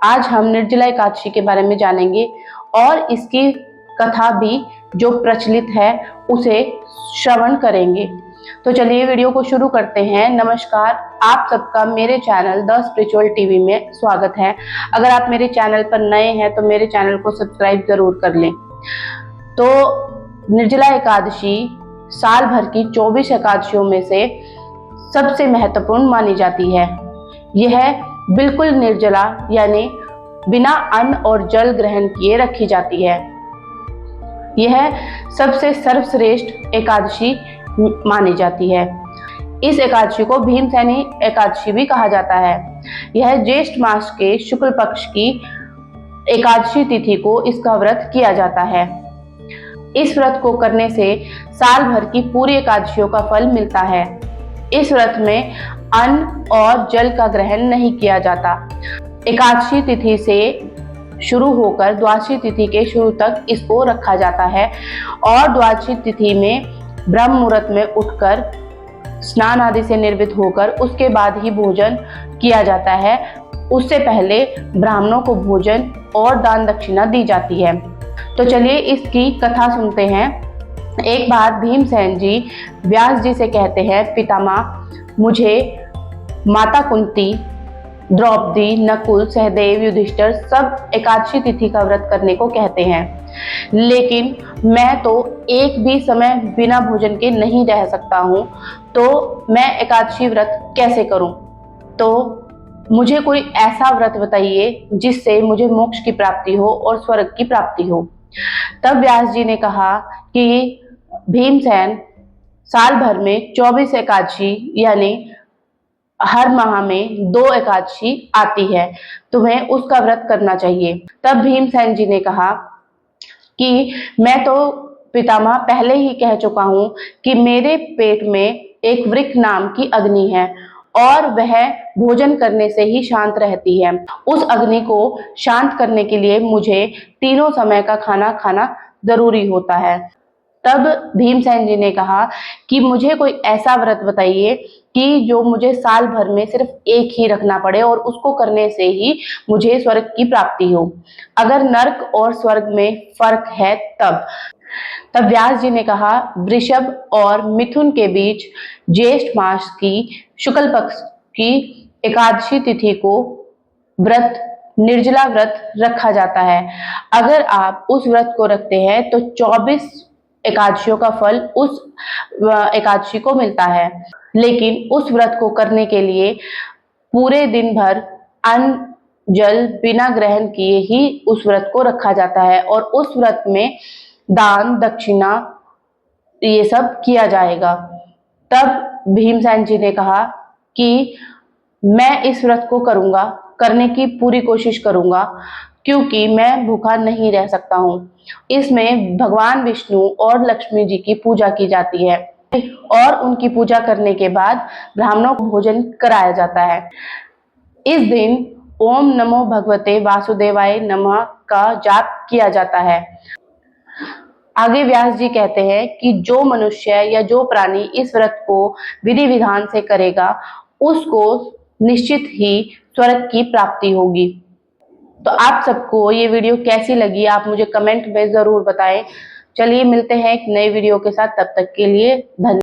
आज हम निर्जला एकादशी के बारे में जानेंगे और इसकी कथा भी जो प्रचलित है उसे श्रवण करेंगे। तो चलिए वीडियो को शुरू करते हैं। नमस्कार, आप सबका मेरे चैनल द स्पिरिचुअल टीवी में स्वागत है। अगर आप मेरे चैनल पर नए हैं तो मेरे चैनल को सब्सक्राइब जरूर कर लें। तो निर्जला एकादशी साल भर की 24 एकादशियों में से सबसे महत्वपूर्ण मानी जाती है। यह बिल्कुल निर्जला यानी बिना अन्न और जल ग्रहण किए रखी जाती है। यह सबसे सर्वश्रेष्ठ एकादशी मानी जाती है। इस एकादशी को भीमसेनी एकादशी भी कहा जाता है। यह ज्येष्ठ मास के शुक्ल पक्ष की एकादशी तिथि को इसका व्रत किया जाता है। इस व्रत को करने से साल भर की पूरी एकादशियों का फल मिलता है। इस व्रत में अन्न और जल का ग्रहण नहीं किया जाता। एकादशी तिथि से शुरू होकर द्वादशी तिथि के शुरू तक इसको रखा जाता है और द्वादशी तिथि में ब्रह्म मुहूर्त में उठकर स्नान आदि से निर्वित होकर उसके बाद ही भोजन किया जाता है। उससे पहले ब्राह्मणों को भोजन और दान दक्षिणा दी जाती है। तो चलिए इसकी कथा सुनते हैं। एक बार भीमसेन जी व्यास जी से कहते हैं, पितामह, मुझे माता कुंती, द्रौपदी, नकुल, सहदेव, युधिष्ठिर सब एकादशी तिथि का व्रत करने को कहते हैं, लेकिन मैं तो एक भी समय बिना भोजन के नहीं रह सकता हूँ, तो मैं एकादशी व्रत कैसे करूँ? तो मुझे कोई ऐसा व्रत बताइए जिससे मुझे मोक्ष की प्राप्ति हो और स्वर्ग की प्राप्ति हो। तब व्यास जी ने कहा कि भीमसेन, साल भर में 24 एकादशी यानी हर माह में 2 एकादशी आती है, तुम्हें उसका व्रत करना चाहिए। तब भीमसेन जी ने कहा कि मैं तो पितामह पहले ही कह चुका हूं कि मेरे पेट में एक वृक्क नाम की अग्नि है और वह भोजन करने से ही शांत रहती है। उस अग्नि को शांत करने के लिए मुझे तीनों समय का खाना खाना जरूरी होता है। तब भीमसेन जी ने कहा कि मुझे कोई ऐसा व्रत बताइए कि जो मुझे साल भर में सिर्फ एक ही रखना पड़े और उसको करने से ही मुझे स्वर्ग की प्राप्ति हो। अगर नर्क और स्वर्ग में फर्क है तब व्यास जी ने कहा, वृषभ और मिथुन के बीच ज्येष्ठ मास की शुक्ल पक्ष की एकादशी तिथि को व्रत निर्जला व्रत रखा जाता है। अगर आप उस व्रत को रखते हैं तो 24 एकादशियों का फल उस एकादशी को मिलता है, लेकिन उस व्रत को करने के लिए पूरे दिन भर अन्न जल बिना ग्रहण किए ही उस व्रत को रखा जाता है और उस व्रत में दान दक्षिणा ये सब किया जाएगा। तब भीमसेन जी ने कहा कि मैं इस व्रत को करूंगा, करने की पूरी कोशिश करूंगा, क्योंकि मैं भूखा नहीं रह सकता हूँ। इसमें भगवान विष्णु और लक्ष्मी जी की पूजा की जाती है और उनकी पूजा करने के बाद ब्राह्मणों को भोजन कराया जाता है। इस दिन ओम नमो भगवते वासुदेवाय नमः का जाप किया जाता है। आगे व्यास जी कहते हैं कि जो मनुष्य या जो प्राणी इस व्रत को विधि विधान से करेगा उसको निश्चित ही स्वर्ग की प्राप्ति होगी। तो आप सबको ये वीडियो कैसी लगी आप मुझे कमेंट में जरूर बताएं। चलिए मिलते हैं एक नए वीडियो के साथ, तब तक के लिए धन्यवाद।